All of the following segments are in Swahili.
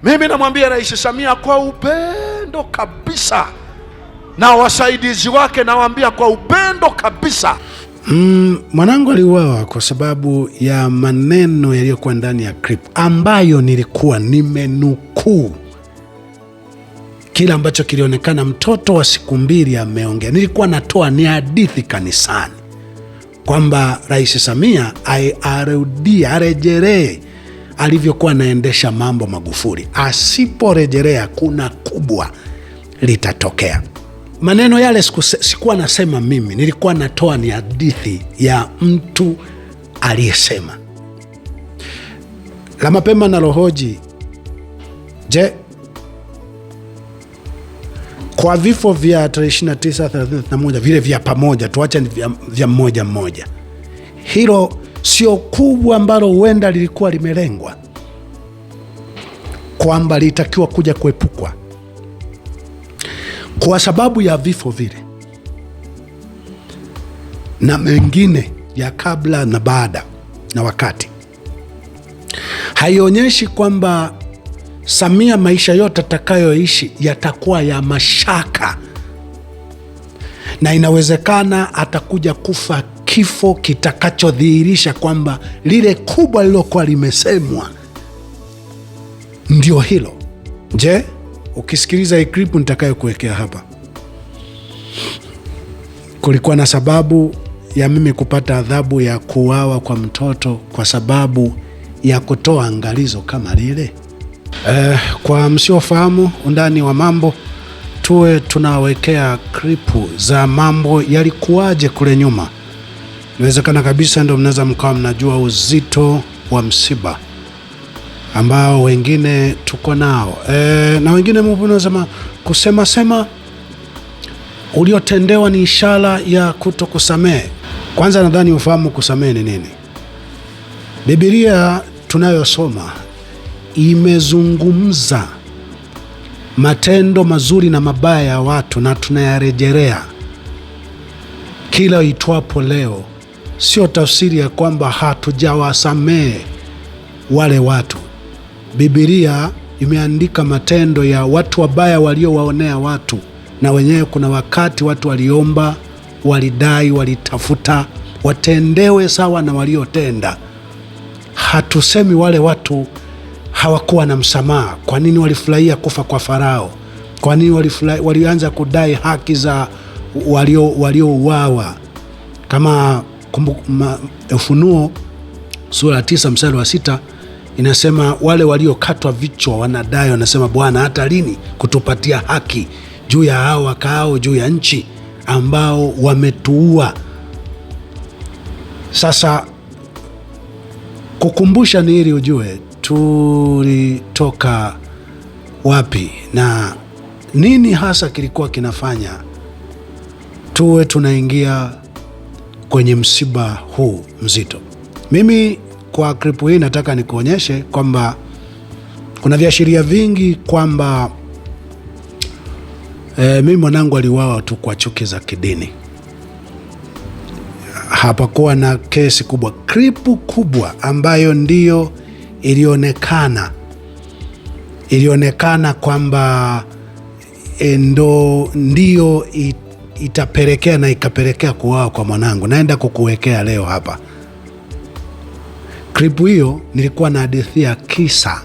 Mimi namwambia Rais Samia kwa upendo kabisa, na wasaidizi wake nawaambia kwa upendo kabisa. Mwanangu aliuawa kwa sababu ya maneno yaliyokuwa ndani ya clip ambayo nilikuwa nimenukuu kile ambacho kilionekana mtoto wa siku 2 ameongea. Nilikuwa natoa ni hadithi kanisani kwamba Rais Samia arejelee alivyokuwa anaendesha mambo Magufuli. Asiporejelea kuna kubwa litatokea. Maneno yale sikuwa nasema mimi, nilikuwa natoa ni hadithi ya mtu aliyesema. La mapema na Rohoji, je, kwa vifo vya 29, 31 vile vya pamoja, tuache vya mmoja mmoja, hilo sio kubwa ambalo huenda lilikuwa limelengwa kwamba litakiwa kuja kuepukwa kwa sababu ya vifo vile na mengine ya kabla na baada na wakati? Haionyeshi kwamba Samia maisha yote atakayoishi yatakuwa ya mashaka, na inawezekana atakuja kufa kifo kitakachodhihirisha kwamba lile kubwa lilokuwa limesemwa ndio hilo. Je, ukisikiliza hii clip nitakayokuwekea hapa, kulikuwa na sababu ya mimi kupata adhabu ya kuuawa kwa mtoto kwa sababu ya kutoa angalizo kama lile? Kwa msiofahamu undani wa mambo, tuwe tunawekea klipu za mambo yalikuwaje kule nyuma. Inawezekana kabisa ndio mnaweza mkawa mnajua uzito wa msiba ambao wengine tuko nao, na wengine mnasema kusema uliotendewa ni ishara ya kutokusamehe. Kwanza nadhani ufahamu kusamehe ni nini. Biblia tunayosoma imezungumza matendo mazuri na mabaya ya watu na tunayarejelea kila itwapo leo. Sio tafsiri ya kwamba hatujawasamehe wale watu. Biblia imeandika matendo ya watu wabaya waliowaonea watu, na wenyewe kuna wakati watu waliomba, walidai, walitafuta watendewe sawa na waliotenda. Hatusemi wale watu hawakuwa na msamaha. Kwa nini walifurahia kufa kwa Farao? Kwa nini walianza kudai haki za waliouawa? Kama Ufunuo sura 9 mstari wa 6 inasema wale waliokatwa vichwa wanadai, wanasema Bwana, hata lini kutupatia haki juu ya hao wakaao juu ya nchi ambao wametuua? Sasa kukumbusha ni ili ujue tulitoka wapi na nini hasa kilikuwa kinafanya tuwe tunaingia kwenye msiba huu mzito. Mimi kwa klipu hii nataka nikuonyeshe kwamba kuna viashiria vingi kwamba mimi mwanangu aliuawa tu kwa chuki za kidini. Hapakuwa na kesi kubwa. Klipu kubwa ambayo ndiyo ilionekana kwamba ndio itapelekea na ikapelekea kuuawa kwa mwanangu, naenda kukuwekea leo hapa. Klipu hiyo nilikuwa na hadithia kisa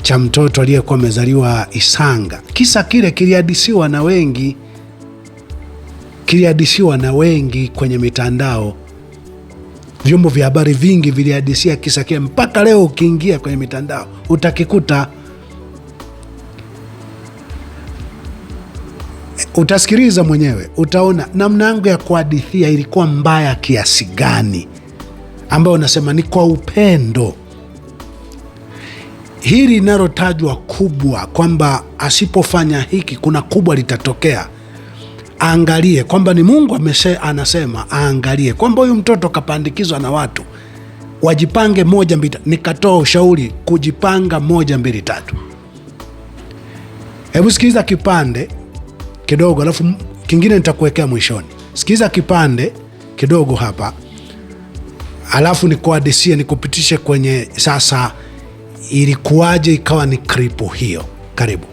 cha mtoto aliyekuwa amezaliwa Isanga. Kisa kile kilihadisiwa na wengi kwenye mitandao. Vyombo vya habari vingi vilihadisia kisa kile, mpaka leo ukiingia kwenye mitandao utakikuta. Utasikiliza mwenyewe, utaona namna yangu ya kuhadithia ilikuwa mbaya kiasi gani, ambayo nasema ni kwa upendo. Hili linalotajwa kubwa kwamba asipofanya hiki kuna kubwa litatokea, angalie kwamba ni Mungu anasema aangalie kwamba huyu mtoto kapandikizwa na watu, wajipange 1 2 3. Nikatoa ushauri kujipanga 1 2 3. Hebu sikiliza kipande kidogo, alafu kingine nitakuwekea mwishoni. Sikiliza kipande kidogo hapa, alafu nikuhadisie, nikupitishe kwenye sasa ilikuwaje ikawa ni kripu hiyo? Karibu.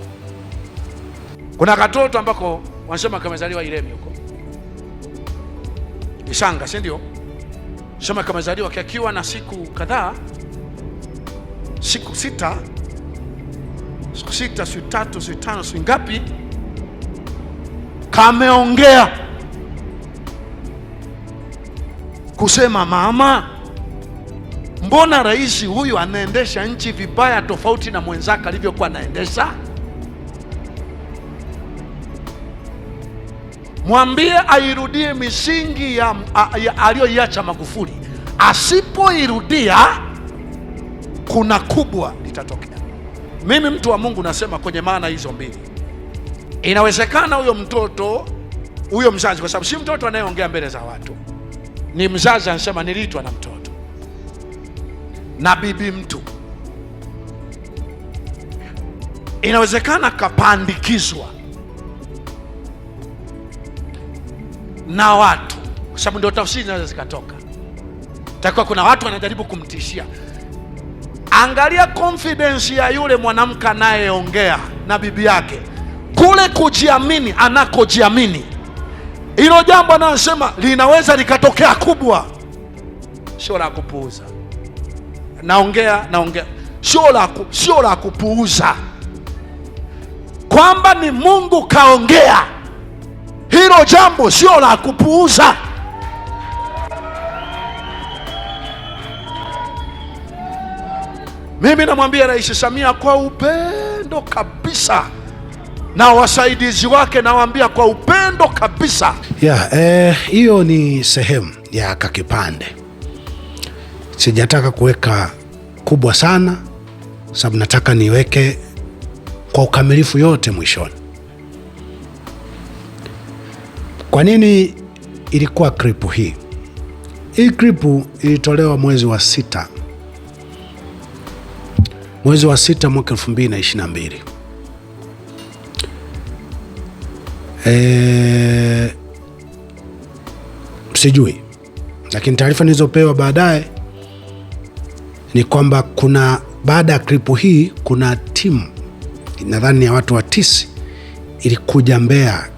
Kuna katoto ambako wanasema kamezaliwa Iremi huko Isanga, si ndio? Sema kamezaliwa kikiwa na siku kadhaa, siku sita, siku 3, siku 5, siku ngapi, kameongea kusema, mama, mbona rais huyu anaendesha nchi vibaya tofauti na mwenzake alivyokuwa anaendesha? Mwambie airudie misingi ya aliyoiacha Magufuli. Asipoirudia kuna kubwa litatokea. Mimi mtu wa Mungu nasema kwenye maana hizo mbili, inawezekana huyo mtoto, huyo mzazi, kwa sababu si mtoto anayeongea mbele za watu, ni mzazi anasema niliitwa na mtoto na bibi mtu, inawezekana kapandikizwa na watu, kwa sababu ndio tafsiri zinaweza zikatoka. Takiwa kuna watu wanajaribu kumtishia. Angalia confidence ya yule mwanamke anayeongea na bibi yake, kule kujiamini anakojiamini. Hilo jambo anasema linaweza likatokea kubwa, sio la kupuuza. Naongea sio la kupuuza, kwamba ni Mungu kaongea. Hilo jambo sio la kupuuza. Mimi namwambia Rais Samia kwa upendo kabisa, na wasaidizi wake nawaambia kwa upendo kabisa. Hiyo ni sehemu ya kakipande. Sijataka kuweka kubwa sana, sababu nataka niweke kwa ukamilifu yote mwishoni. Kwa nini ilikuwa kripu hii? Hii kripu ilitolewa mwezi wa 6 mwaka 2022. Sijui, lakini taarifa nilizopewa baadaye ni kwamba kuna, baada ya kripu hii, kuna timu nadhani ya watu wa tisi ilikuja Mbeya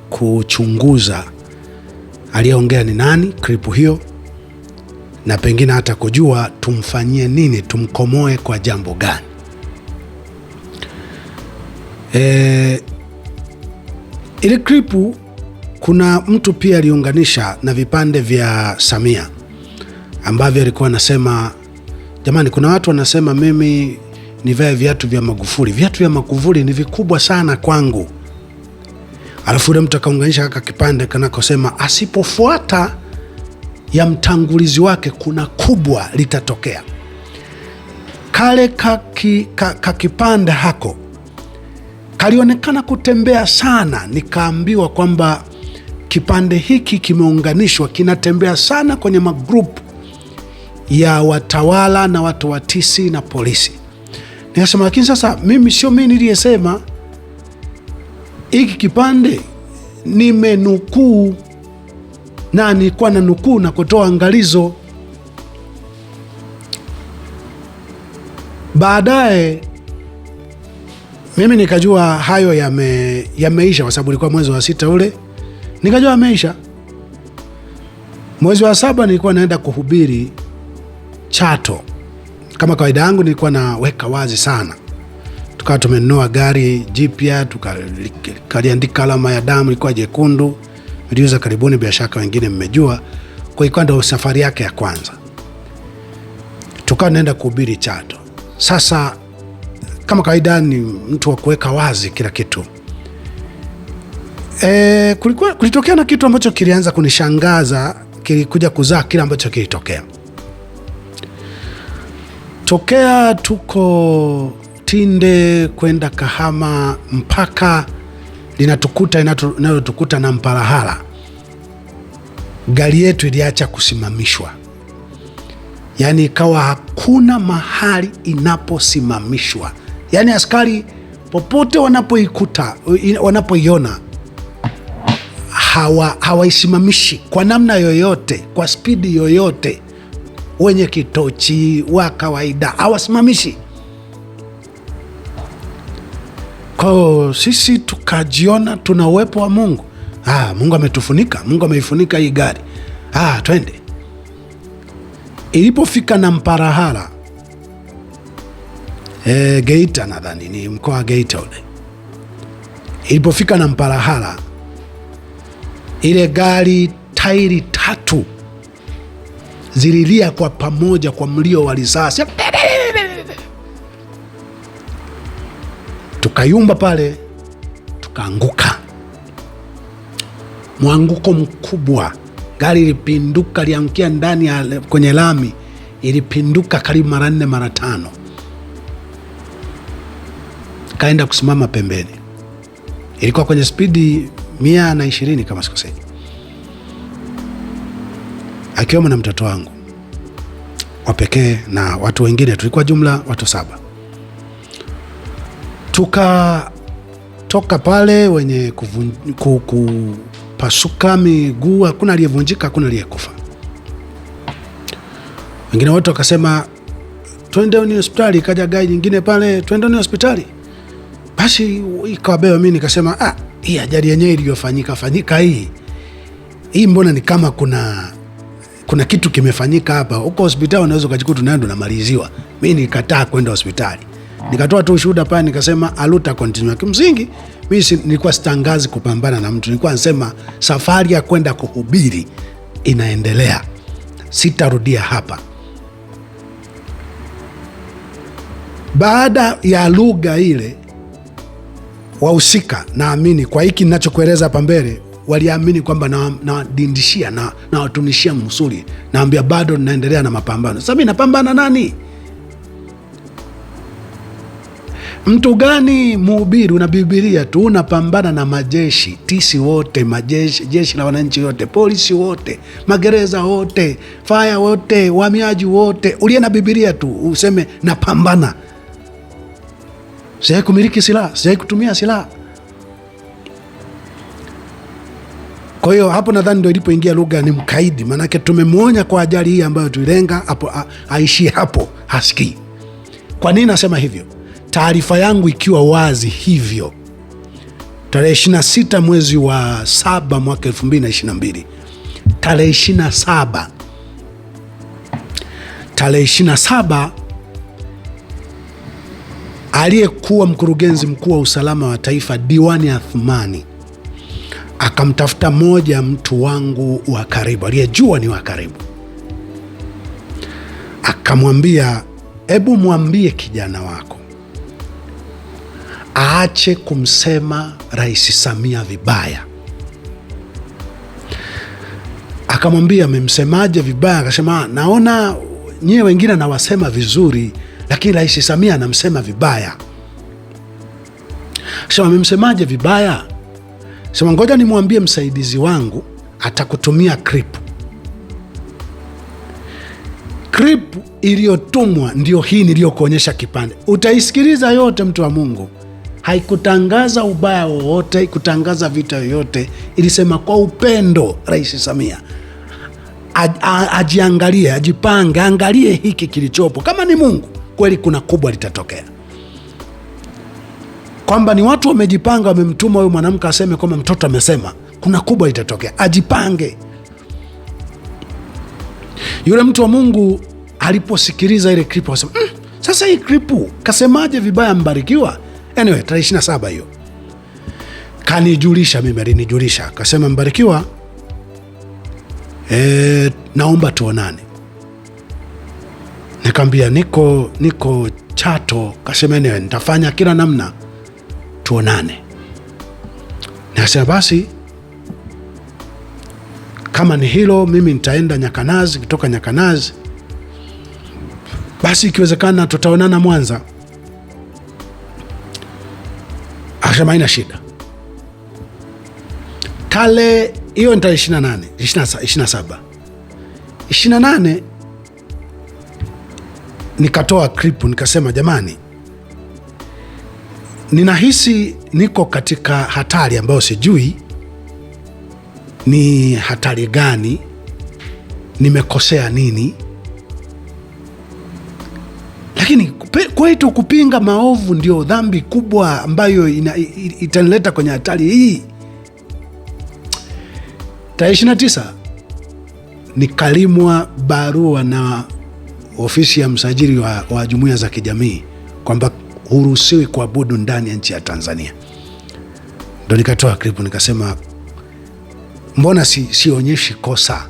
kuchunguza aliyeongea ni nani kripu hiyo, na pengine hata kujua tumfanyie nini, tumkomoe kwa jambo gani. Ile kripu kuna mtu pia aliunganisha na vipande vya Samia ambavyo alikuwa anasema, jamani, kuna watu wanasema mimi nivae viatu vya Magufuli. Viatu vya Magufuli ni vikubwa sana kwangu. Alafu ule mtu akaunganisha kaka kipande kanakosema asipofuata ya mtangulizi wake kuna kubwa litatokea. Kale kakipande hako kalionekana kutembea sana, nikaambiwa kwamba kipande hiki kimeunganishwa, kinatembea sana kwenye magrupu ya watawala na watu wa TC na polisi. Nikasema, lakini sasa sio mimi niliyesema hiki kipande, nimenukuu na nilikuwa na nukuu na kutoa angalizo. Baadaye mimi nikajua hayo yameisha, kwa sababu ilikuwa mwezi wa 6 ule, nikajua yameisha. Mwezi wa 7 nilikuwa naenda kuhubiri Chato. Kama kawaida yangu nilikuwa naweka wazi sana. Tukawa tumenunua gari jipya, tukaliandika alama ya damu, ilikuwa jekundu. Niliuza karibuni, bila shaka wengine mmejua. Kwa hiyo ndio safari yake ya kwanza. Tukawa naenda kuhubiri Chato. Sasa kama kawaida ni mtu wa kuweka wazi kila kitu. Kulitokea na kitu ambacho kilianza kunishangaza, kilikuja kuzaa kile ambacho kilitokea. Tokea tuko Tinde kwenda Kahama mpaka linalotukuta na Mpalahala, gari yetu iliacha kusimamishwa. Yaani ikawa hakuna mahali inaposimamishwa. Yaani askari popote wanapoiona hawaisimamishi kwa namna yoyote, kwa spidi yoyote. Wenye kitochi wa kawaida hawasimamishi. sisi tukajiona tuna uwepo wa Mungu. Mungu ametufunika, Mungu ameifunika hii gari, twende. Ilipofika na Mparahara, Geita, nadhani ni mkoa wa Geita ule. Ilipofika na Mparahara, ile gari tairi 3 zililia kwa pamoja kwa mlio wa risasi. Tukayumba pale, tukaanguka. Mwanguko mkubwa, gari ilipinduka, liangukia ndani ya kwenye lami, ilipinduka karibu mara 4 mara 5, kaenda kusimama pembeni. Ilikuwa kwenye spidi 120 kama sikosei, akiwemo na mtoto wangu wa pekee na watu wengine. Tulikuwa jumla watu 7. Tukatoka pale wenye kupasuka miguu, hakuna aliyevunjika, hakuna aliyekufa. Wengine wote wakasema twende hospitali. Ikaja gari nyingine pale, twende hospitali. Basi ikawabeba mimi, nikasema hii ajali yenyewe iliyofanyika hii mbona ni kama kuna kitu kimefanyika hapa. Huko hospitali unaweza ukajikuta unaenda unamaliziwa. Mimi nilikataa kwenda hospitali, nikatoa tu ushuhuda pale, nikasema aluta continue. Kimsingi mimi nilikuwa sitangazi kupambana na mtu, nilikuwa nasema safari ya kwenda kuhubiri inaendelea, sitarudia hapa. Baada ya lugha ile, wahusika, naamini kwa hiki ninachokueleza hapa mbele, waliamini kwamba nawadindishia na watunishia msuli, naambia bado naendelea na mapambano. Sasa mimi napambana nani? Mtu gani? Mhubiri, unabibilia tu, unapambana na majeshi tisi wote, jeshi la wananchi wote, polisi wote, magereza wote, faya wote, wahamiaji wote. Uliye na Biblia tu useme napambana. Sijai kumiliki silaha, sijai kutumia silaha. Kwa hiyo hapo nadhani ndio ilipoingia lugha ni mkaidi, manake tumemwonya kwa ajali hii ambayo tulilenga hapo, aishie hapo, hasikii. Kwa nini nasema hivyo? Taarifa yangu ikiwa wazi hivyo, tarehe 26 mwezi wa 7 mwaka 2022, tarehe 27 aliyekuwa mkurugenzi mkuu wa usalama wa taifa Diwani Athmani akamtafuta mmoja mtu wangu wa karibu, aliyejua ni wa karibu, akamwambia, hebu mwambie kijana wako aache kumsema Rais Samia vibaya. Akamwambia, amemsemaje vibaya? Akasema, naona nyie wengine nawasema vizuri, lakini Rais Samia anamsema vibaya. Sema, amemsemaje vibaya? Sema, ngoja nimwambie msaidizi wangu, atakutumia clip iliyotumwa ndio hii niliyokuonyesha kipande. Utaisikiliza yote, mtu wa Mungu. Haikutangaza ubaya wowote, haikutangaza vita yoyote. Ilisema kwa upendo Rais Samia ajiangalie, ajipange, angalie hiki kilichopo. Kama ni Mungu kweli, kuna kubwa litatokea. Kwamba ni watu wamejipanga, wamemtuma huyu mwanamke aseme kwamba mtoto amesema, kuna kubwa litatokea, ajipange. Yule mtu wa Mungu aliposikiliza ile klipu akasema, sasa hii klipu kasemaje vibaya Mbarikiwa? Anyway, tarehe 27 hiyo kanijulisha mimi, alinijulisha akasema, Mbarikiwa, naomba tuonane. Nikamwambia niko Chato. Kasema, anyway, nitafanya kila namna tuonane. Nikasema basi kama ni hilo, mimi nitaenda Nyakanazi, kutoka Nyakanazi basi ikiwezekana tutaonana Mwanza. Akasema haina shida. Kale hiyo ni tarehe 28 nikatoa clip, nikasema, jamani, ninahisi niko katika hatari ambayo sijui ni hatari gani, nimekosea nini, Lakini kwetu kupinga maovu ndio dhambi kubwa ambayo itanileta kwenye hatari hii. Tarehe 29 nikalimwa barua na ofisi ya msajili wa jumuiya za kijamii kwamba huruhusiwi kuabudu ndani ya nchi ya Tanzania. Ndo nikatoa klipu nikasema, mbona sionyeshi kosa?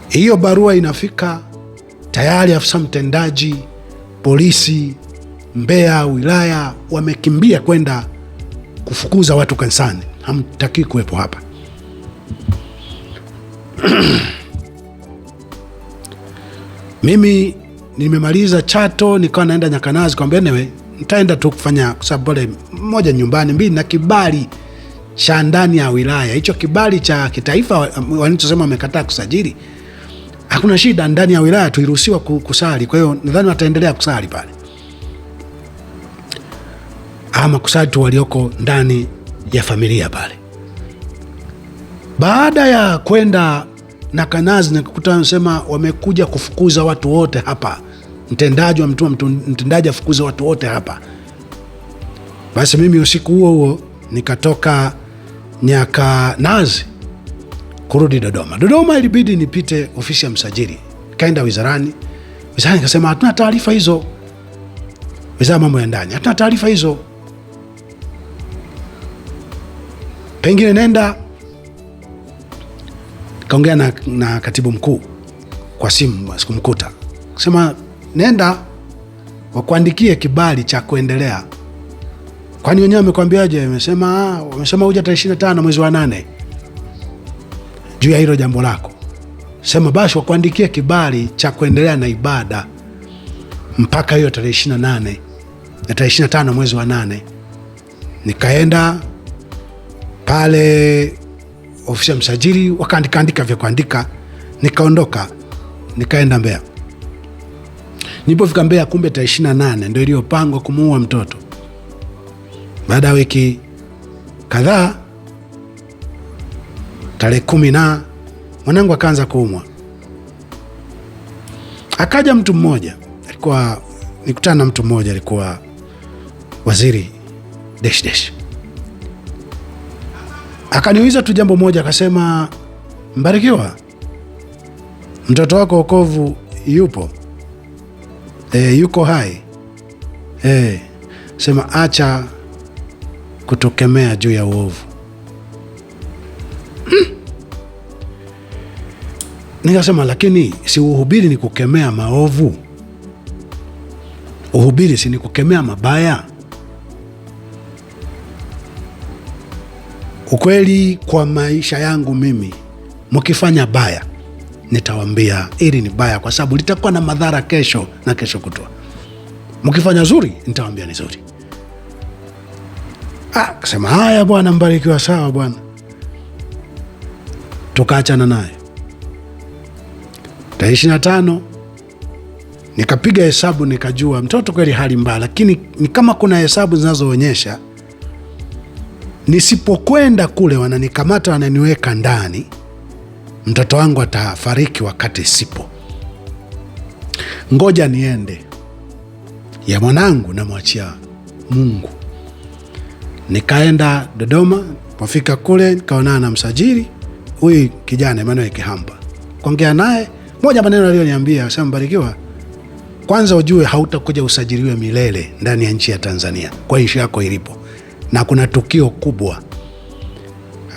Hiyo barua inafika tayari, afisa mtendaji polisi Mbeya wilaya wamekimbia kwenda kufukuza watu kanisani, hamtaki kuwepo hapa. Mimi nimemaliza Chato, nikawa naenda Nyakanazi, kwamba anyway nitaenda tu kufanya, kwa sababu pale moja nyumbani, mbili na kibali cha ndani ya wilaya. Hicho kibali cha kitaifa wanachosema wamekataa kusajili, hakuna shida, ndani ya wilaya tuiruhusiwa kusali. Kwa hiyo nadhani wataendelea kusali pale, ama kusali tu walioko ndani ya familia pale. Baada ya kwenda Nyakanazi nikakuta wanasema wamekuja kufukuza watu wote hapa, mtendaji afukuza watu wote hapa. Basi mimi usiku huo nikatoka Nyakanazi kurudi Dodoma. Dodoma ilibidi nipite ofisi ya msajili, kaenda wizarani nikasema hatuna taarifa hizo. Wizara mambo ya ndani, hatuna taarifa hizo, pengine nenda. Kaongea na katibu mkuu kwa simu, sikumkuta. Sema nenda wakuandikie kibali cha kuendelea. Kwani wenyewe wamekwambiaje? Wamesema uja tarehe 25 mwezi wa 8 juu ya hilo jambo lako. Sema basi wakuandikie kibali cha kuendelea na ibada mpaka hiyo tarehe 28 na tarehe 25 mwezi wa 8. Nikaenda pale ofisi ya msajili, wakaandika vya kuandika, nikaondoka nikaenda Mbeya. Nilipofika Mbeya, kumbe tarehe 28 ndio iliyopangwa kumuua mtoto. Baada ya wiki kadhaa, tarehe 10 mwanangu akaanza kuumwa. Akaja mtu mmoja, nikutana na mtu mmoja, alikuwa waziri dash. Akaniuliza tu jambo moja, akasema, Mbarikiwa, mtoto wako wokovu yupo? Yuko hai? Sema acha kutokemea juu ya uovu. Nikasema lakini si uhubiri ni kukemea maovu? Uhubiri si ni kukemea mabaya? Ukweli kwa maisha yangu mimi, mkifanya baya nitawambia hili ni baya, kwa sababu litakuwa na madhara kesho na kesho kutwa. Mkifanya zuri nitawambia ni zuri. Kasema haya bwana, Mbarikiwa, sawa bwana. Tukaachana naye. Tarehe 25 nikapiga hesabu, nikajua mtoto kweli hali mbaya, lakini ni kama kuna hesabu zinazoonyesha nisipokwenda kule wananikamata, wananiweka ndani, mtoto wangu atafariki wakati sipo. Ngoja niende, ya mwanangu namwachia Mungu. Nikaenda Dodoma. Pofika kule nikaonana na msajili huyu kijana Emmanuel Kihamba, kuongea naye. Moja maneno aliyoniambia, sema, Mbarikiwa, kwanza ujue hautakuja usajiliwe milele ndani ya nchi ya Tanzania kwa nchi yako ilipo, na kuna tukio kubwa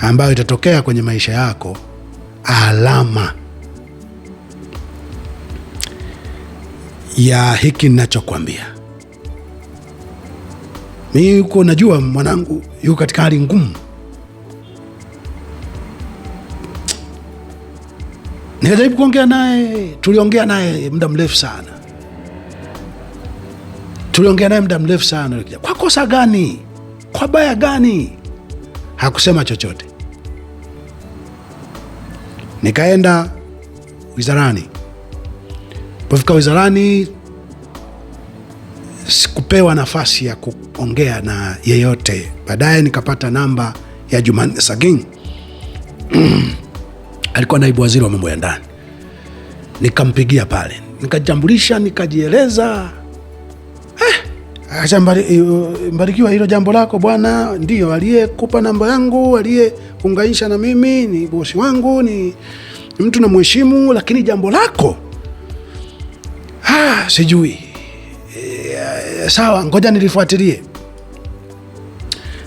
ambayo itatokea kwenye maisha yako, alama ya hiki ninachokwambia. Mimi huko najua mwanangu yuko katika hali ngumu. Nikajaribu kuongea naye, tuliongea naye muda mrefu sana. Kwa kosa gani? Kwa baya gani? Hakusema chochote. Nikaenda wizarani. Pofika wizarani, sikupewa nafasi ya kuongea na yeyote. Baadaye nikapata namba ya Jumanne Sagini alikuwa naibu waziri wa mambo ya ndani. Nikampigia pale, nikajitambulisha, nikajieleza. Mbarikiwa, hilo jambo lako bwana, ndio aliyekupa namba yangu, aliyeunganisha na mimi ni bosi wangu, ni mtu na mheshimu, lakini jambo lako sijui. Sawa, ngoja nilifuatilie.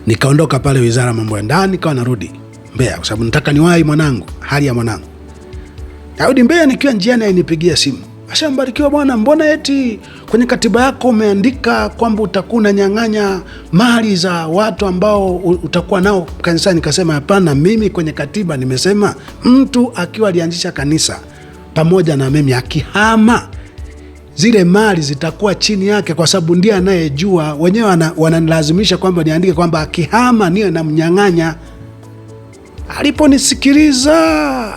Nikaondoka pale wizara mambo ya ndani, nikawa narudi Mbeya kwa sababu nataka niwahi mwanangu, hali ya mwanangu. Narudi Mbeya, nikiwa njiani alinipigia simu. Mbarikiwa bwana, mbona eti kwenye katiba yako umeandika kwamba utakuwa unanyang'anya mali za watu ambao utakuwa nao kanisani? Nikasema hapana, mimi kwenye katiba nimesema mtu akiwa alianzisha kanisa pamoja na mimi, akihama zile mali zitakuwa chini yake, kwa sababu ndiye anayejua. Wenyewe wananilazimisha kwamba niandike kwamba akihama niwe namnyang'anya. Aliponisikiliza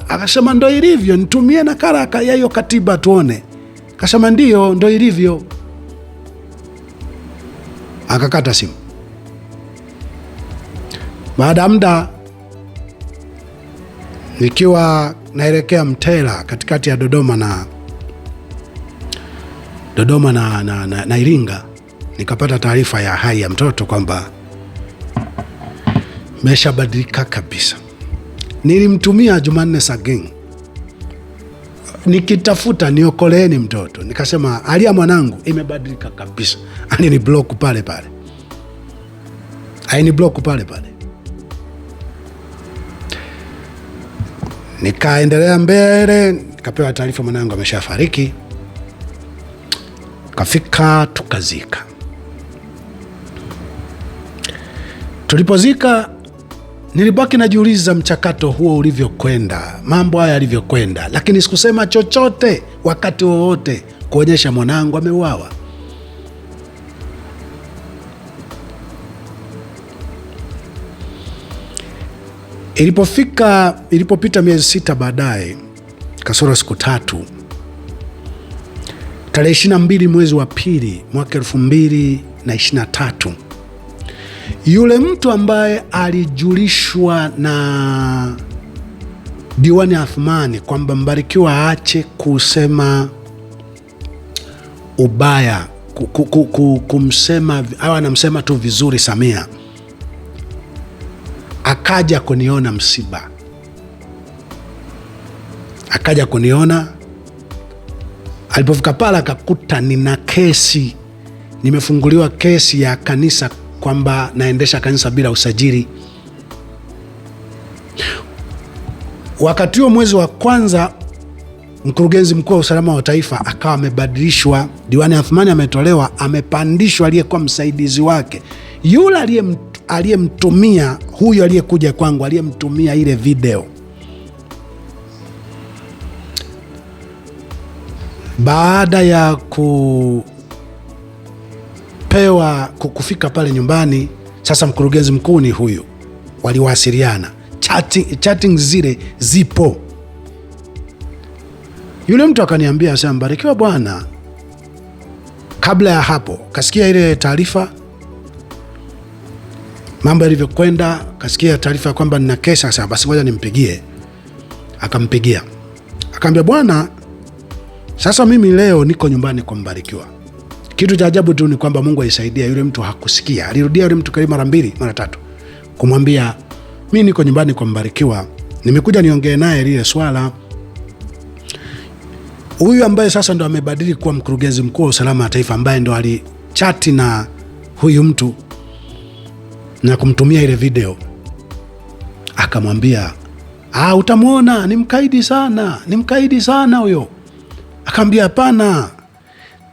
akasema ndo ilivyo, nitumie nakala ya hiyo katiba tuone. Akasema ndio, ndo ilivyo. Akakata simu. Baada ya muda, nikiwa naelekea Mtela katikati ya Dodoma na Iringa, nikapata taarifa ya hali ya mtoto kwamba meshabadilika kabisa. Nilimtumia Jumanne Sageng nikitafuta niokoleeni mtoto, nikasema hali ya mwanangu imebadilika kabisa. Ani ni block pale pale, nikaendelea mbele, nikapewa taarifa mwanangu ameshafariki. Kafika tukazika. Tulipozika nilibaki najiuliza mchakato huo ulivyokwenda, mambo haya yalivyokwenda, lakini sikusema chochote wakati wowote kuonyesha mwanangu ameuawa. Ilipopita miezi 6 baadaye, kasoro siku 3, tarehe 22 mwezi wa pili mwaka 2023, yule mtu ambaye alijulishwa na Diwani Athmani kwamba Mbarikiwa aache kusema ubaya, kumsema au anamsema tu vizuri Samia, akaja kuniona msiba. Akaja kuniona, alipofika pala akakuta nina kesi, nimefunguliwa kesi ya kanisa kwamba naendesha kanisa bila usajili. Wakati huo mwezi wa kwanza, mkurugenzi mkuu wa usalama wa taifa akawa amebadilishwa. Diwani Athmani ametolewa, amepandishwa aliyekuwa msaidizi wake, yule aliyemtumia huyo aliyekuja kwangu, aliyemtumia ile video. Baada ya kufika pale nyumbani, sasa mkurugenzi mkuu ni huyu, waliwasiliana, chatting zile zipo. Yule mtu akaniambia, sasa Mbarikiwa bwana, kabla ya hapo kasikia ile taarifa mambo yalivyokwenda, kasikia taarifa kwamba nina kesi. Sasa basi ngoja nimpigie. Akampigia, akamwambia bwana, sasa mimi leo niko nyumbani kwa Mbarikiwa. Kitu cha ajabu tu ni kwamba Mungu alisaidia, yule mtu hakusikia. Alirudia yule mtu karibu mara 2 mara 3 kumwambia, mimi niko nyumbani kwa Mbarikiwa, nimekuja niongee naye lile swala. Huyu ambaye sasa ndo amebadili kuwa mkurugenzi mkuu wa usalama wa taifa, ambaye ndo alichati na huyu mtu na kumtumia ile video, akamwambia, utamwona ni mkaidi sana huyo. Akamwambia hapana,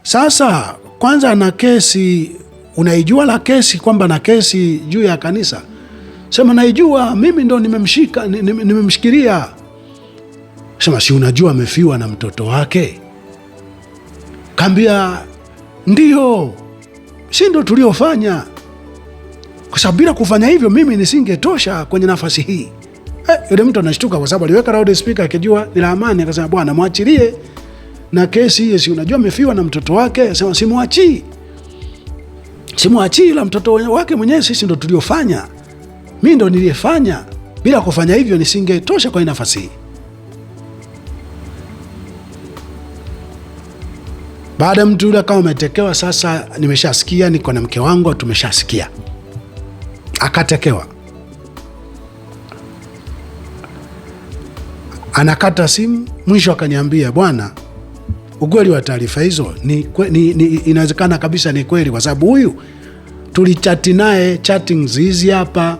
sasa kwanza ana kesi, unaijua la kesi kwamba na kesi juu ya kanisa? Sema naijua, mimi ndo nimemshikilia. Sema si unajua amefiwa na mtoto wake? Kaambia ndio, si ndo tuliofanya, kwa sababu bila kufanya hivyo mimi nisingetosha kwenye nafasi hii. Yule mtu anashtuka kwa sababu aliweka loud speaker akijua ni la amani. Akasema bwana, mwachilie na kesi hii, si unajua amefiwa na mtoto wake. Sema simwachii la mtoto wake mwenyewe, sisi ndo tuliofanya, mimi ndo niliyefanya. Bila kufanya hivyo nisingetosha kwenye nafasi hii. Baada mtu yule kama umetekewa, sasa nimeshasikia, niko na mke wangu, tumeshasikia, akatekewa, anakata simu. Mwisho akaniambia, bwana, ukweli wa taarifa hizo inawezekana kabisa ni kweli, kwa sababu huyu tulichati naye chatting hizi hapa,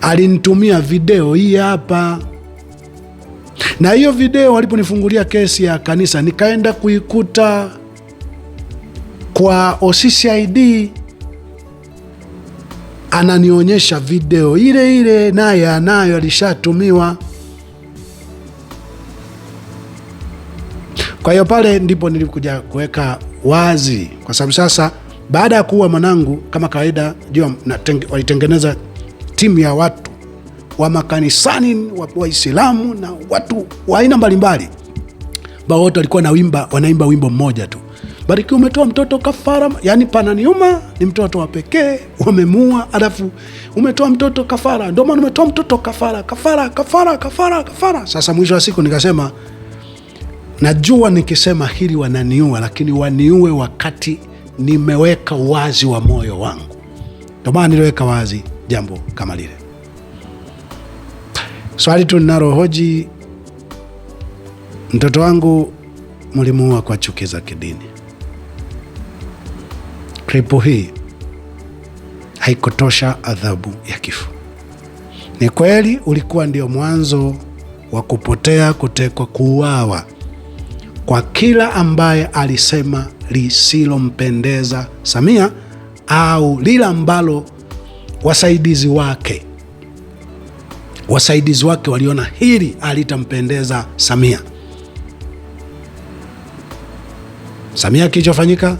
alinitumia video hii hapa, na hiyo video waliponifungulia kesi ya kanisa nikaenda kuikuta kwa OCCID, ananionyesha video ile ile naye anayo, alishatumiwa. Kwa hiyo pale ndipo nilikuja kuweka wazi, kwa sababu sasa baada ya kuua mwanangu, kama kawaida, walitengeneza timu ya watu wa makanisani, Waislamu na watu wa aina mbalimbali, bao wote walikuwa wanaimba wimbo mmoja tu, Barikiwa umetoa mtoto kafara. Yani pananiuma, ni mtoto wa pekee, wamemua, alafu umetoa mtoto kafara, ndio maana umetoa mtoto kafara, kafara, kafara, kafara, kafara. Sasa mwisho wa siku nikasema, najua nikisema hili wananiua, lakini waniue wakati nimeweka wazi wa moyo wangu. Ndio maana niliweka wazi jambo kama lile. Swali tu ninalohoji, mtoto wangu mlimuua kwa chuki za kidini. Kripo hii haikutosha adhabu ya kifo. Ni kweli ulikuwa ndio mwanzo wa kupotea, kutekwa, kuuawa kwa kila ambaye alisema lisilompendeza Samia au lile ambalo wasaidizi wake waliona hili alitampendeza Samia. Samia kilichofanyika,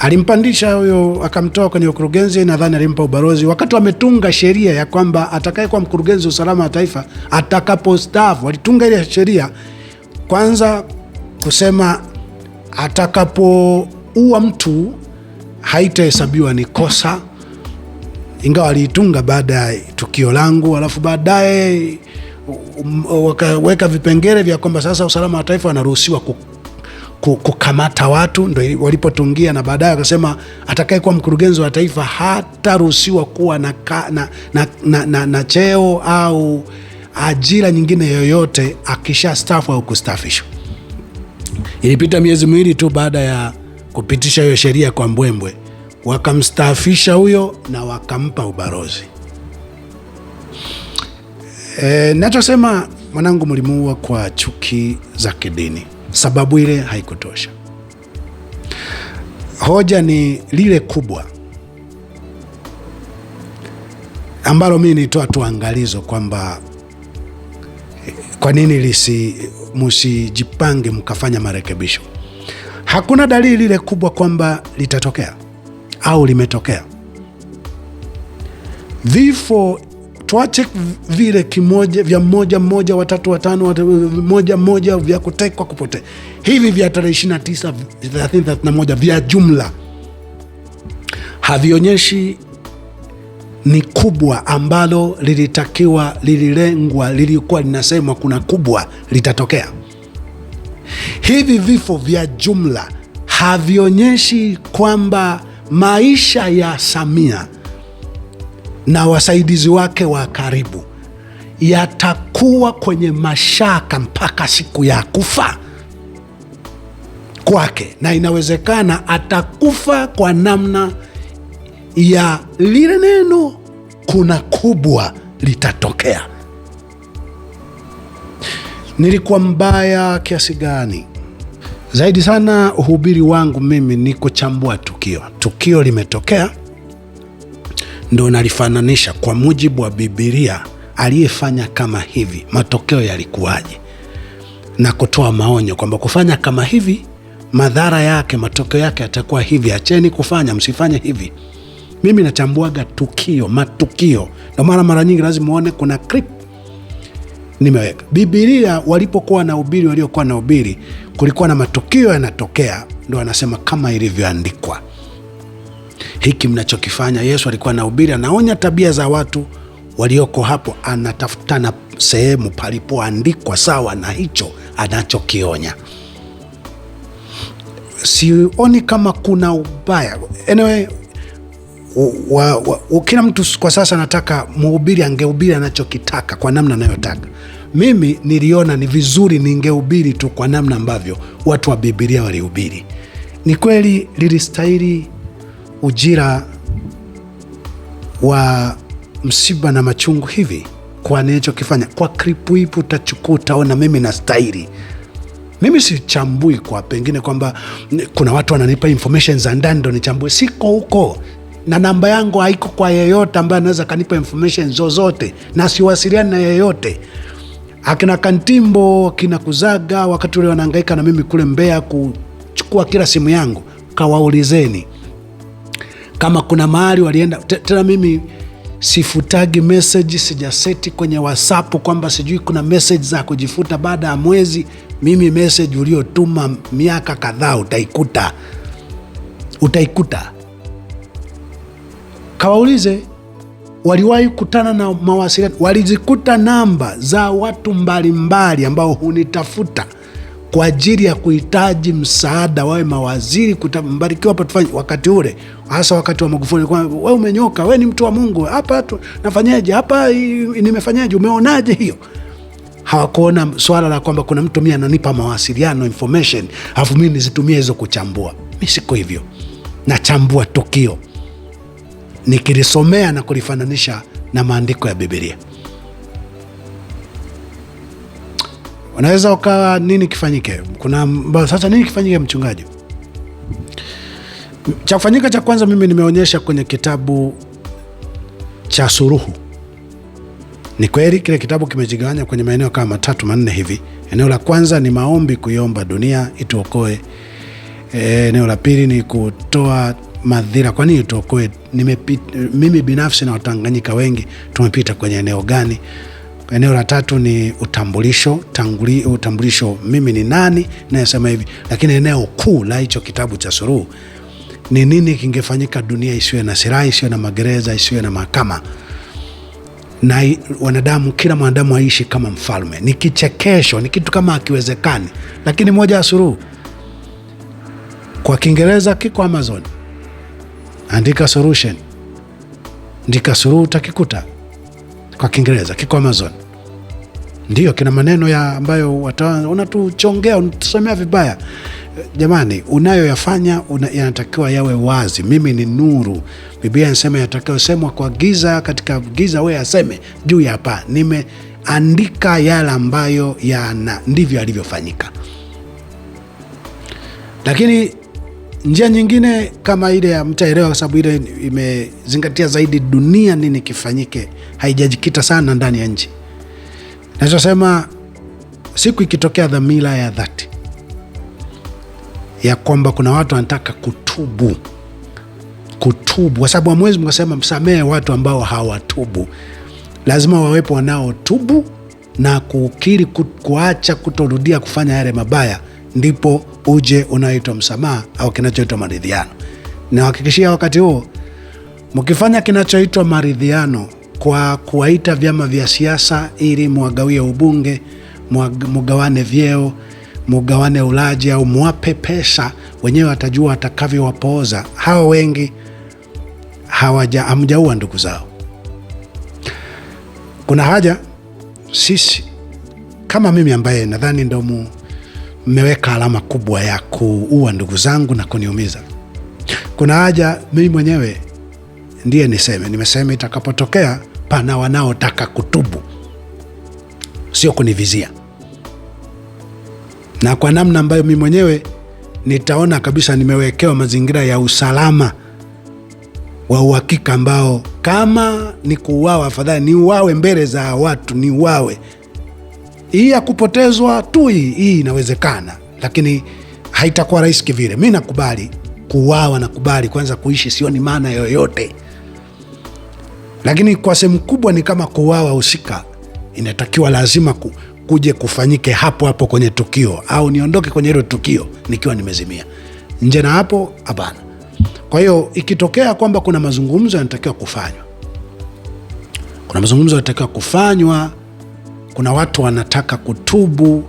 alimpandisha huyo, akamtoa kwenye ukurugenzi, nadhani alimpa ubalozi, wakati wametunga sheria ya kwamba atakayekuwa mkurugenzi wa usalama wa taifa atakapostaafu. Walitunga ile sheria kwanza kusema atakapoua mtu haitahesabiwa ni kosa, ingawa aliitunga baada ya tukio langu, alafu baadaye wakaweka vipengele vya kwamba sasa usalama wa taifa wanaruhusiwa kukamata watu, ndio walipotungia, na baadaye wakasema atakayekuwa mkurugenzi wa taifa hataruhusiwa kuwa na cheo au ajira nyingine yoyote akisha staafu au kustaafishwa. Ilipita miezi miwili tu baada ya kupitisha hiyo sheria kwa mbwembwe, wakamstaafisha huyo na wakampa ubalozi. Nachosema, mwanangu mlimuua kwa chuki za kidini. Sababu ile haikutosha. Hoja ni lile kubwa ambalo mimi nitoa tu angalizo kwamba kwa nini msijipange mkafanya marekebisho. Hakuna dalili ile kubwa kwamba litatokea au limetokea. Vifo tuache vile kimoja vya mmoja, watatu, watano, mmoja vya kutekwa, kupotea. Hivi vya tarehe 29, 30, 31 vya jumla havionyeshi ni kubwa ambalo lililengwa, lilikuwa linasemwa kuna kubwa litatokea. Hivi vifo vya jumla havionyeshi kwamba maisha ya Samia na wasaidizi wake wa karibu yatakuwa kwenye mashaka mpaka siku ya kufa kwake, na inawezekana atakufa kwa namna ya lile neno kuna kubwa litatokea. Nilikuwa mbaya kiasi gani? Zaidi sana uhubiri wangu mimi ni kuchambua tukio limetokea, ndo nalifananisha kwa mujibu wa Biblia, aliyefanya kama hivi matokeo yalikuwaje, na kutoa maonyo kwamba kufanya kama hivi madhara yake, matokeo yake yatakuwa hivi, acheni kufanya, msifanye hivi. Mimi nachambuaga matukio. Ndio maana mara nyingi lazima muone kuna clip nimeweka. Biblia waliokuwa na ubiri kulikuwa na matukio yanatokea, ndio anasema kama ilivyoandikwa. Hiki mnachokifanya, Yesu alikuwa na ubiri, anaonya tabia za watu walioko hapo, anatafuta sehemu palipoandikwa sawa na hicho anachokionya. Sioni kama kuna ubaya. Anyway, kila mtu kwa sasa anataka mhubiri angehubiri anachokitaka kwa namna anayotaka. Mimi niliona ni vizuri ningehubiri tu kwa namna ambavyo watu wa Biblia walihubiri. Ni kweli lilistahili ujira wa msiba na machungu hivi kwa nilichokifanya. Kwa klipu hii utachukua, utaona mimi nastahili. Mimi sichambui kwa pengine kwamba kuna watu wananipa information za ndani ndo nichambue. Siko huko, na namba yangu haiko kwa yeyote ambaye anaweza kanipa information zozote, na siwasiliani na yeyote. Akina Kantimbo, kina Kuzaga wakati ule wanahangaika na mimi kule Mbeya kuchukua kila simu yangu, kawaulizeni kama kuna mahali walienda. Tena mimi sifutagi message, sijaseti kwenye WhatsApp kwamba sijui kuna message za kujifuta baada ya mwezi. Mimi message uliotuma miaka kadhaa utaikuta. Kawaulize waliwahi kutana na mawasiliano, walizikuta namba za watu mbalimbali ambao hunitafuta kwa ajili ya kuhitaji msaada, wawe mawaziri, Mbarikiwa hapa tufanye wakati ule, hasa wakati wa Magufuli, kwa wewe umenyoka, wewe ni mtu wa Mungu, hapa nafanyaje, hapa nimefanyaje, umeonaje hiyo? Hawakuona swala la kwamba kuna mtu mimi ananipa mawasiliano information alafu mimi nizitumie hizo kuchambua. Mimi siko hivyo. Nachambua tukio nikilisomea na kulifananisha na maandiko ya Biblia. Unaweza ukawa nini kifanyike? Sasa nini kifanyike mchungaji? Cha kufanyika cha kwanza mimi nimeonyesha kwenye kitabu cha Suruhu. Ni kweli kile kitabu kimejigawanya kwenye maeneo kama 3-4 hivi. Eneo la kwanza ni maombi, kuiomba dunia ituokoe. Eneo la pili ni kutoa madhira, kwa nini tuokoe. Mimi binafsi na Watanganyika wengi tumepita kwenye eneo gani? Eneo la tatu ni utambulisho, mimi ni nani nayesema hivi. Lakini eneo kuu la hicho kitabu cha Suruhu ni nini kingefanyika dunia isiwe na silaha, isiwe na magereza, isiwe na mahakama, na wanadamu, kila mwanadamu aishi kama mfalme. Ni kichekesho, ni kitu kama hakiwezekani, lakini moja ya Suruhu. Kwa Kiingereza kiko Amazon, andika solution, andika Suruhu utakikuta. Kwa Kiingereza kiko Amazon. Ndio kina maneno ya ambayo unatuchongea, unatusomea vibaya. Jamani, unayoyafanya yanatakiwa yawe wazi. Mimi ni nuru. Biblia inasema yatakiwa semwa kwa giza, katika giza wewe aseme juu ya paa. Nimeandika yale ambayo ndivyo alivyofanyika. Lakini njia nyingine kama ile ya mtaelewa, kwa sababu ile imezingatia zaidi dunia nini kifanyike, haijajikita sana ndani ya nchi. Nachosema, siku ikitokea dhamira ya dhati ya kwamba kuna watu wanataka kutubu, kwa sababu Mwenyezi Mungu asema msamehe watu ambao hawatubu. Lazima wawepo wanaotubu na kukiri, kuacha, kutorudia kufanya yale mabaya, ndipo uje unaitwa msamaha au kinachoitwa maridhiano. Na hakikishia wakati huo mkifanya kinachoitwa maridhiano kwa kuwaita vyama vya siasa ili muagawie ubunge, mugawane vyeo, mugawane ulaji au muwape pesa, wenyewe watajua watakavyowapooza. Hao wengi hamjaua ndugu zao. Kuna haja sisi kama mimi ambaye nadhani ndo mmeweka alama kubwa ya kuua ndugu zangu na kuniumiza. Kuna haja mimi mwenyewe ndiye nimesema itakapotokea pana wanaotaka kutubu, sio kunivizia. Na kwa namna ambayo mimi mwenyewe nitaona kabisa nimewekewa mazingira ya usalama wa uhakika, ambao kama ni kuuawa, afadhali niuawe mbele za watu, niuawe. Hii ya kupotezwa tu hii inawezekana, lakini haitakuwa rahisi kivile. Mimi nakubali kuuawa, nakubali kwanza kuishi, sioni maana yoyote. Lakini kwa sehemu kubwa ni kama kuuawa husika, inatakiwa lazima kuje kufanyike hapo hapo kwenye tukio, au niondoke kwenye hilo tukio nikiwa nimezimia. Nje na hapo hapana. Kwa hiyo ikitokea kwamba kuna mazungumzo yanatakiwa kufanywa, kuna watu wanataka kutubu.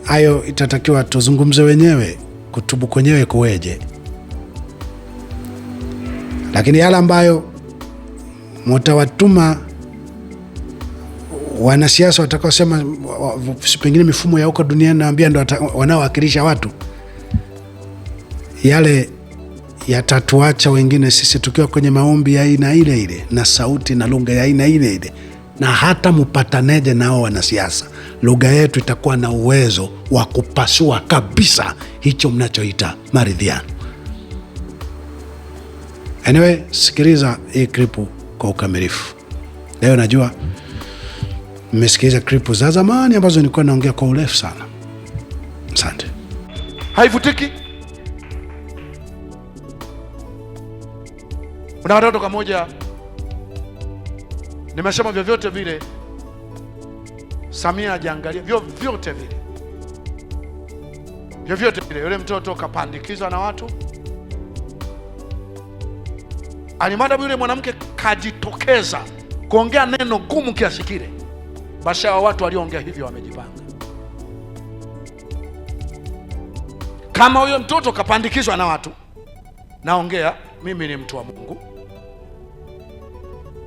Hayo itatakiwa tuzungumze wenyewe, kutubu kwenyewe kuweje. Lakini yale ambayo mtawatuma wanasiasa watakaosema pengine mifumo ya huko duniani naambia ndo wanaowakilisha watu, yale yatatuacha wengine sisi tukiwa kwenye maombi ya aina ile ile na sauti na lugha ya aina ile ile, na hata mpataneje nao wanasiasa, lugha yetu itakuwa na uwezo wa kupasua kabisa hicho mnachoita maridhiano. Anyway, sikiliza hii klipu kwa ukamilifu. Leo najua mmesikiliza klipu za zamani ambazo nilikuwa naongea kwa urefu sana. Asante. Haivutiki. Kuna watoto kamoja, nimesema vyovyote vile Samia ajiangalia, vyovyote vile yule mtoto kapandikizwa na watu. Alimadabu yule mwanamke kajitokeza kuongea neno gumu kiasi kile, basi hao watu walioongea hivyo wamejipanga. Kama huyo mtoto kapandikizwa na watu, naongea mimi ni mtu wa Mungu,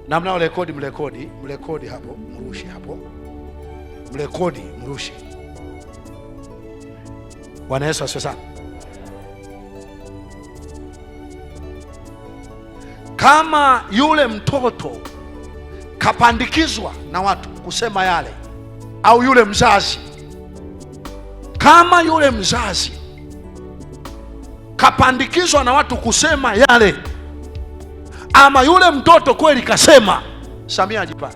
na mnao rekodi, mrekodi hapo, mrushi hapo, mrekodi, mrushi. Bwana Yesu asifiwe sana. Kama yule mtoto kapandikizwa na watu kusema yale, au yule mzazi, kama yule mzazi kapandikizwa na watu kusema yale, ama yule mtoto kweli kasema, Samia ajipange.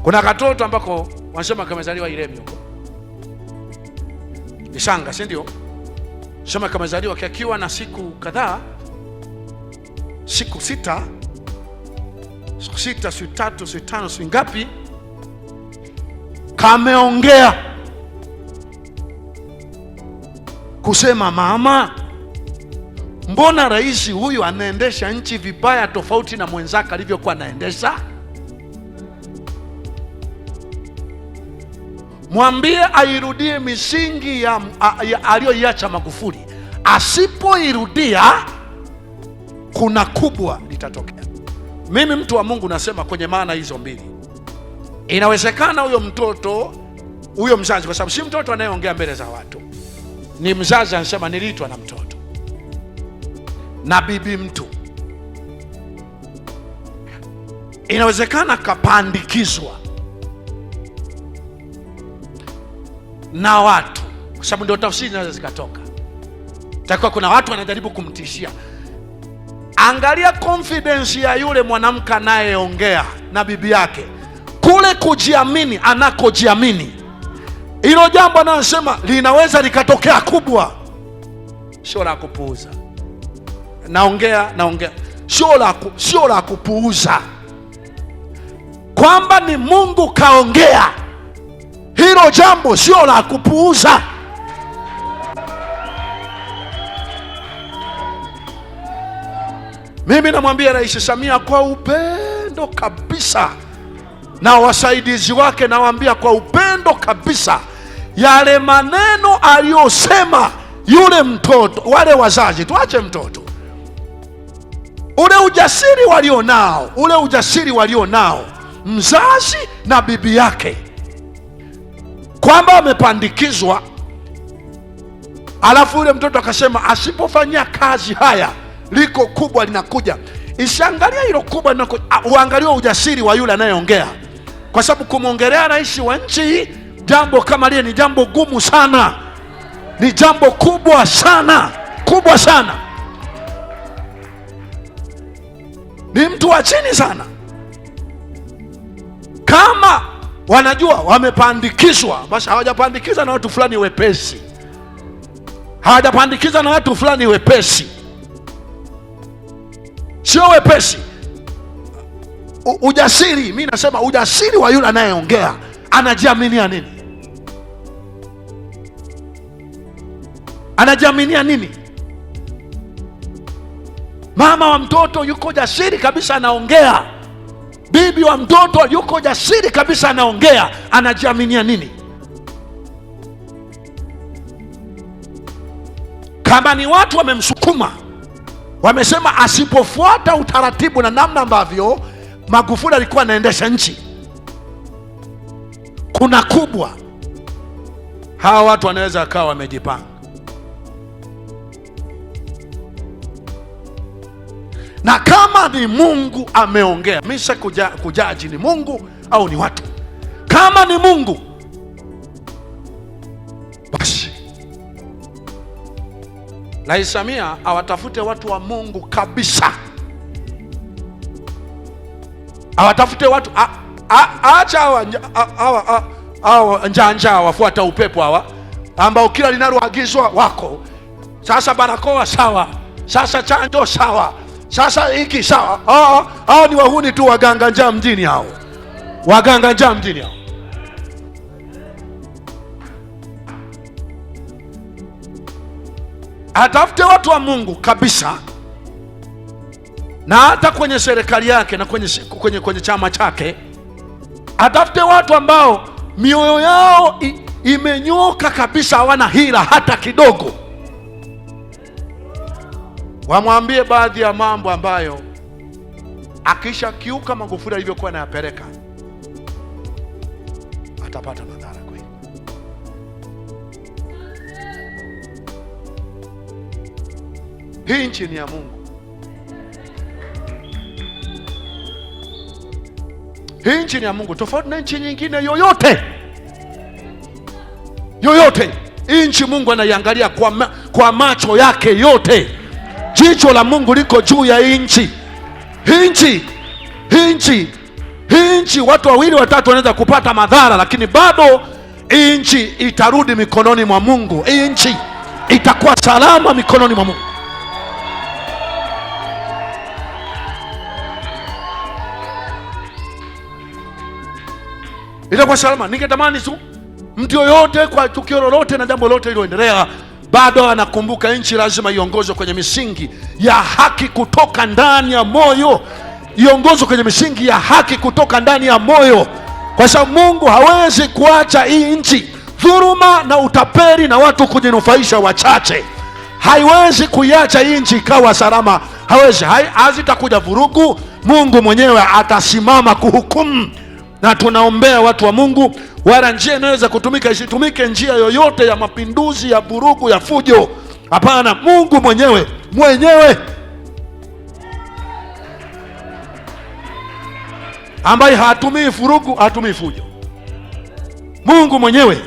Kuna katoto ambako wanasema kamezaliwa Iremi huko Isanga, si ndio? Sema kamezaliwa kikiwa na siku kadhaa, siku sita, siku tatu, siku tano, siku ngapi, kameongea kusema, mama, mbona rais huyu anaendesha nchi vibaya tofauti na mwenzake alivyokuwa anaendesha? Mwambie airudie misingi ya aliyoiacha Magufuli. Asipoirudia kuna kubwa litatokea. Mimi mtu wa Mungu nasema kwenye maana hizo mbili. Inawezekana huyo mtoto, huyo mzazi, kwa sababu si mtoto anayeongea mbele za watu, ni mzazi anasema niliitwa na mtoto na bibi mtu. Inawezekana kapandikizwa na watu, kwa sababu ndio tafsiri zinaweza zikatoka. Takiwa kuna watu wanajaribu kumtishia. Angalia confidence ya yule mwanamke anayeongea na bibi yake, kule kujiamini, anakojiamini. Hilo jambo anayosema linaweza likatokea kubwa, sio la kupuuza. Naongea sio la kupuuza, kwamba ni Mungu kaongea. Hilo jambo sio la kupuuza. Mimi namwambia Rais Samia kwa upendo kabisa, na wasaidizi wake nawaambia kwa upendo kabisa, yale maneno aliyosema yule mtoto, wale wazazi, tuache mtoto, ule ujasiri walionao mzazi na bibi yake, kwamba amepandikizwa, alafu yule mtoto akasema asipofanyia kazi haya liko kubwa linakuja. Isiangalia hilo kubwa linakuja, uangalie ujasiri wa yule anayeongea, kwa sababu kumwongelea rais wa nchi jambo kama lile ni jambo gumu sana, ni jambo kubwa sana, ni mtu wa chini sana. Kama wanajua wamepandikizwa, basi hawajapandikiza na watu fulani wepesi, sio wepesi. Ujasiri, mimi nasema ujasiri wa yule anayeongea, anajiaminia nini? Mama wa mtoto yuko jasiri kabisa, anaongea. bibi wa mtoto yuko jasiri kabisa, anaongea, anajiaminia nini? Kama ni watu wamemsukuma, wamesema asipofuata utaratibu na namna ambavyo Magufuli alikuwa anaendesha nchi, kuna kubwa, hawa watu wanaweza akawa wamejipanga. Na kama ni Mungu ameongea, misha kujaji ni Mungu au ni watu. Kama ni Mungu, basi Rais Samia awatafute watu wa Mungu kabisa, awatafute watu, acha hawa njanja wafuata upepo hawa, ambao kila linaloagizwa wako. Sasa barakoa sawa, sasa chanjo sawa, sasa hiki sawa. Hao ni wahuni tu, waganga njaa mjini hao, waganga njaa mjini hao. Atafute watu wa Mungu kabisa, na hata kwenye serikali yake na kwenye chama chake atafute watu ambao mioyo yao imenyoka kabisa, hawana hila hata kidogo. Wamwambie baadhi ya mambo ambayo akisha kiuka Magufuli alivyokuwa anayapeleka, atapata madhara kweli. Hii nchi ni ya Mungu. Hii nchi ni ya Mungu, tofauti na nchi nyingine yoyote. Hii nchi Mungu anaiangalia kwa macho yake yote. Jicho la Mungu liko juu ya hii nchi. Hii nchi watu wawili watatu wanaweza kupata madhara, lakini bado hii nchi itarudi mikononi mwa Mungu. Hii nchi itakuwa salama mikononi mwa Mungu. Itakuwa salama. Ningetamani tu mtu yoyote kwa tukio lolote na jambo lolote liloendelea, bado anakumbuka nchi lazima iongozwe kwenye misingi ya haki kutoka ndani ya moyo. Iongozwe kwenye misingi ya haki kutoka ndani ya moyo, kwa sababu Mungu hawezi kuacha hii nchi dhuluma na utapeli na watu kujinufaisha wachache. Haiwezi kuiacha hii nchi ikawa salama, hawezi. Hazitakuja vurugu, Mungu mwenyewe atasimama kuhukumu. Na tunaombea watu wa Mungu, wala njia inaweza kutumika isitumike njia yoyote ya mapinduzi, ya vurugu, ya fujo. Hapana, Mungu mwenyewe ambaye hatumii vurugu, hatumii fujo. Mungu mwenyewe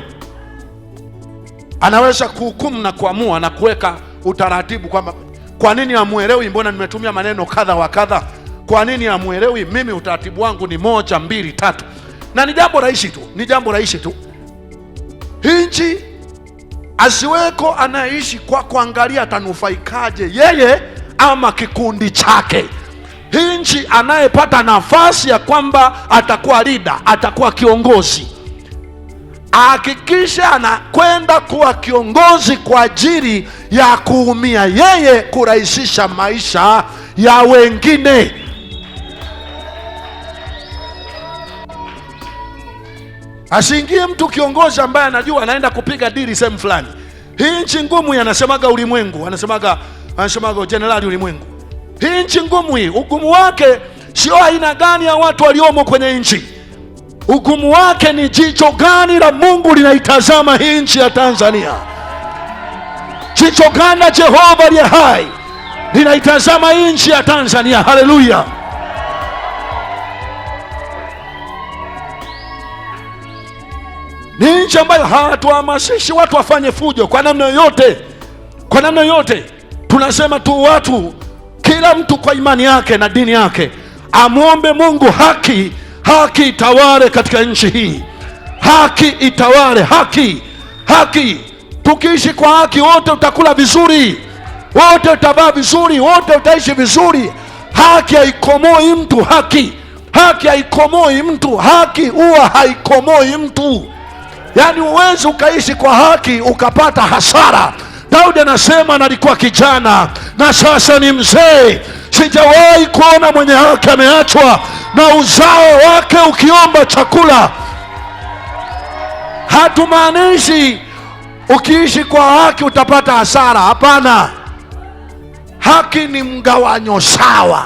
anaweza kuhukumu na kuamua na kuweka utaratibu kwamba kwa nini hamuelewi, mbona nimetumia maneno kadha wa kadha. Kwa nini hamuelewi? Mimi utaratibu wangu ni 1, 2, 3. Na ni jambo rahisi tu. Hii nchi asiweko anaishi kwa kuangalia atanufaikaje yeye ama kikundi chake. Hii nchi anayepata nafasi ya kwamba atakuwa leader, atakuwa kiongozi, hakikisha anakwenda kuwa kiongozi kwa ajili ya kuumia yeye, kurahisisha maisha ya wengine. Asiingie mtu kiongozi ambaye anajua anaenda kupiga dili sehemu fulani. Hii nchi ngumu, anasemaga ulimwengu, anasemaga Jenerali Ulimwengu. Hii nchi ngumu hii, ugumu wake sio aina gani ya watu waliomo kwenye nchi. Ugumu wake ni jicho gani la Mungu linaitazama hii nchi ya Tanzania. Jicho gani la Jehova aliye hai linaitazama hii nchi ya Tanzania. Haleluya. Ni nchi ambayo hatuhamasishi watu wafanye fujo kwa namna yoyote. Tunasema tu watu, kila mtu kwa imani yake na dini yake amwombe Mungu haki itawale katika nchi hii. Haki itawale, haki. Tukiishi kwa haki, wote utakula vizuri, wote utavaa vizuri, wote utaishi vizuri. Haki haikomoi mtu, haki haikomoi mtu, haki huwa haikomoi mtu. Yaani huwezi ukaishi kwa haki ukapata hasara. Daudi anasema, nalikuwa kijana na sasa ni mzee, sijawahi kuona mwenye haki ameachwa, na uzao wake ukiomba chakula. Hatumaanishi ukiishi kwa haki utapata hasara. Hapana, haki ni mgawanyo sawa.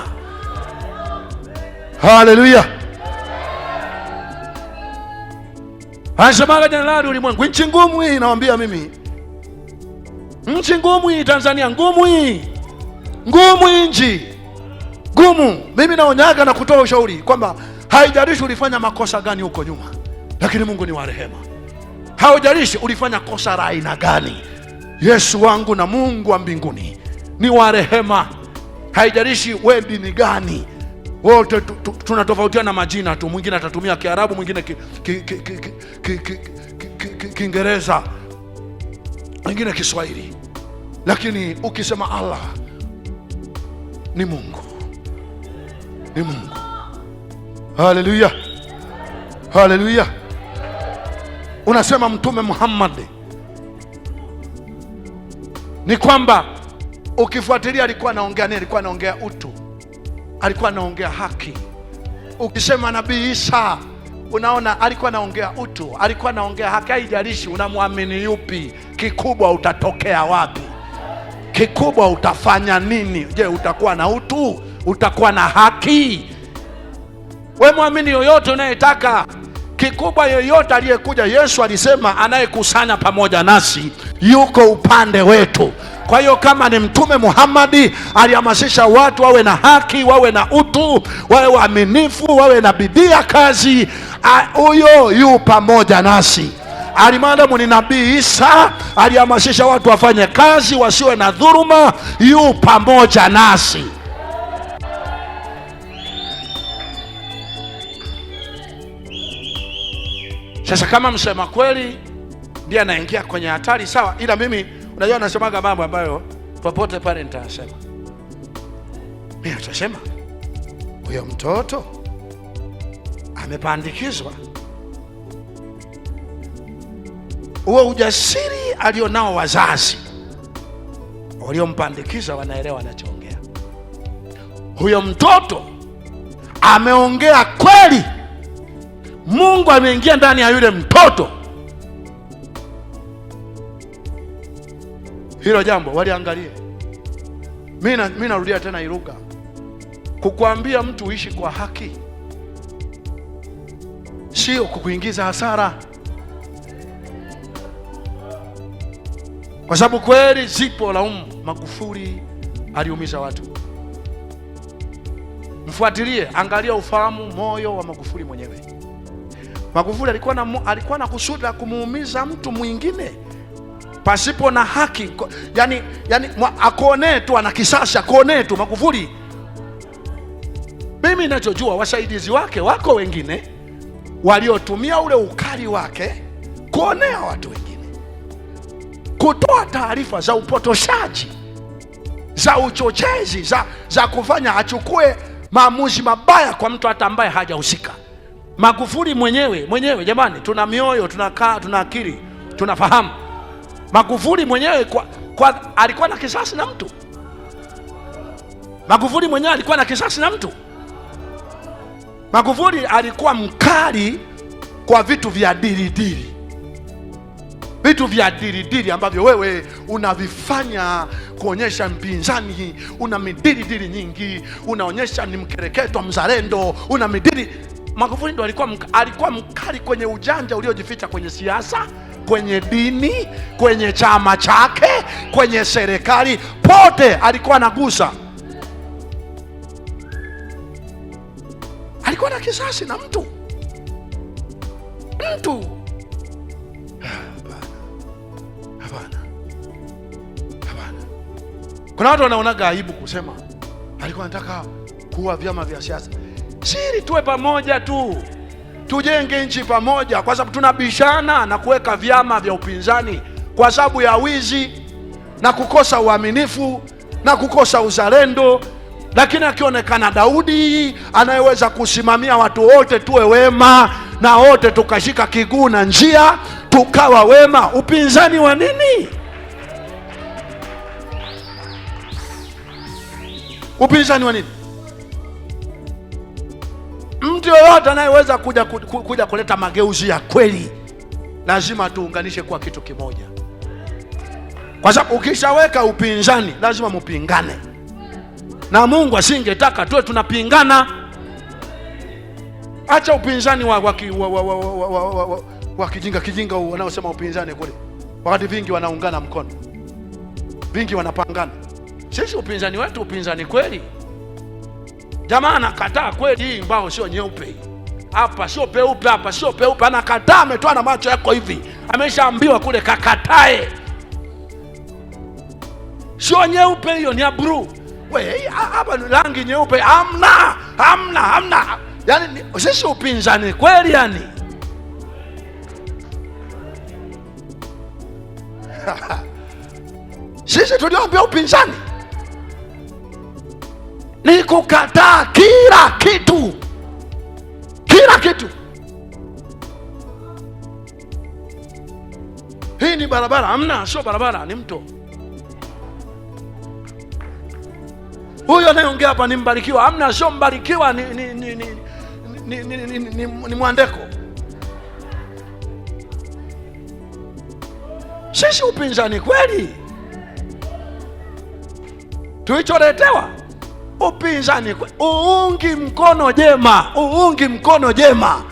Haleluya. Anasemaga jenerali ulimwengu, nchi ngumu hii. Nawambia mimi, nchi ngumu hii Tanzania, ngumu hii nchi ngumu. Mimi naonyaga na kutoa ushauri kwamba haijalishi ulifanya makosa gani huko nyuma, lakini Mungu ni wa rehema. Haijalishi ulifanya kosa la aina gani, Yesu wangu na Mungu wa mbinguni ni wa rehema. Haijalishi wewe dini gani, wote tunatofautiana majina tu. Mwingine atatumia Kiarabu, mwingine Kiingereza, mwingine Kiswahili, lakini ukisema Allah ni Mungu, ni Mungu. Haleluya, haleluya. Unasema Mtume Muhammad, ni kwamba ukifuatilia alikuwa anaongea nini? Alikuwa anaongea utu, alikuwa anaongea haki. Ukisema Nabii Isa, unaona alikuwa anaongea utu, alikuwa anaongea haki. Haijalishi unamwamini yupi, kikubwa utatokea wapi, kikubwa utafanya nini. Je, utakuwa na utu? Utakuwa na haki? We mwamini yoyote unayetaka, kikubwa yoyote aliyekuja. Yesu alisema anayekusanya pamoja nasi yuko upande wetu. Kwa hiyo kama ni Mtume Muhammadi alihamasisha watu wawe na haki, wawe na utu, wawe waaminifu, wawe na bidii ya kazi, huyo yu pamoja nasi. Alimadamu ni Nabii Isa alihamasisha watu wafanye kazi, wasiwe na dhuluma, yu pamoja nasi. Sasa kama msema kweli ndiye anaingia kwenye hatari, sawa. Ila mimi unajua nasemaga mambo ambayo popote pale nitasema. Mimi nitasema huyo mtoto amepandikizwa. Huo ujasiri alionao wazazi waliompandikiza wanaelewa anachoongea. Huyo mtoto ameongea kweli. Mungu ameingia ndani ya yule mtoto. Hilo jambo waliangalie. Mimi narudia tena Iruga, kukuambia mtu uishi kwa haki sio kukuingiza hasara, kwa sababu kweli zipo laumu. Magufuli aliumiza watu. Mfuatilie, angalia, ufahamu moyo wa Magufuli mwenyewe. Magufuli alikuwa na kusudi la kumuumiza mtu mwingine pasipo na haki. Yani akuonee tu, ana kisasi, akuonee tu Magufuli. Mimi ninachojua wasaidizi wake wako wengine waliotumia ule ukali wake kuonea watu wengine, kutoa taarifa za upotoshaji, za uchochezi, za kufanya achukue maamuzi mabaya kwa mtu hata ambaye hajahusika. Magufuli mwenyewe jamani, tuna mioyo, tunakaa, tuna akili, tunafahamu. Magufuli mwenyewe alikuwa na kisasi na mtu. Magufuli mwenyewe alikuwa na kisasi na mtu. Magufuli alikuwa mkali kwa vitu vya diridiri, vitu vya diridiri ambavyo wewe unavifanya kuonyesha mpinzani, una midiridiri nyingi, unaonyesha ni mkereketwa, mzalendo, una midiri. Magufuli ndo alikuwa mkali kwenye ujanja uliojificha kwenye siasa, kwenye dini, kwenye chama chake, kwenye serikali, pote alikuwa anagusa. Alikuwa na kisasi na mtu. Hapana. Kuna watu wanaonaga aibu kusema alikuwa anataka kuua vyama vya siasa. Siri, tuwe pamoja tu, tujenge nchi pamoja, kwa sababu tunabishana na kuweka vyama vya upinzani kwa sababu ya wizi na kukosa uaminifu na kukosa uzalendo. Lakini akionekana Daudi anayeweza kusimamia watu wote, tuwe wema na wote tukashika kiguu na njia tukawa wema, upinzani wa nini? Upinzani wa nini? Mtu yoyote anayeweza kuja kuleta mageuzi ya kweli lazima tuunganishe kuwa kitu kimoja, kwa sababu ukishaweka upinzani lazima mupingane, na Mungu asingetaka tuwe tunapingana. Acha upinzani wa kijinga wanaosema upinzani kule, wakati vingi wanaungana mkono, vingi wanapangana. Sisi upinzani wetu upinzani kweli. Jamaa anakataa kweli, hii mbao sio nyeupe, hapa sio peupe, hapa sio peupe, anakataa, ametoa na macho yako hivi, ameshaambiwa kule kakatae, sio nyeupe, hiyo ni ya blue. Wewe hapa ni rangi nyeupe, hamna. Yani sisi upinzani kweli yani. Sisi tuliambia upinzani ni kukataa kila kitu. Hii ni barabara, hamna, sio barabara, ni mto. Huyo anayeongea hapa ni mbarikiwa, hamna, sio mbarikiwa, ni Mwandeko. Sisi upinzani kweli tulicholetewa, upinzani uungi mkono jema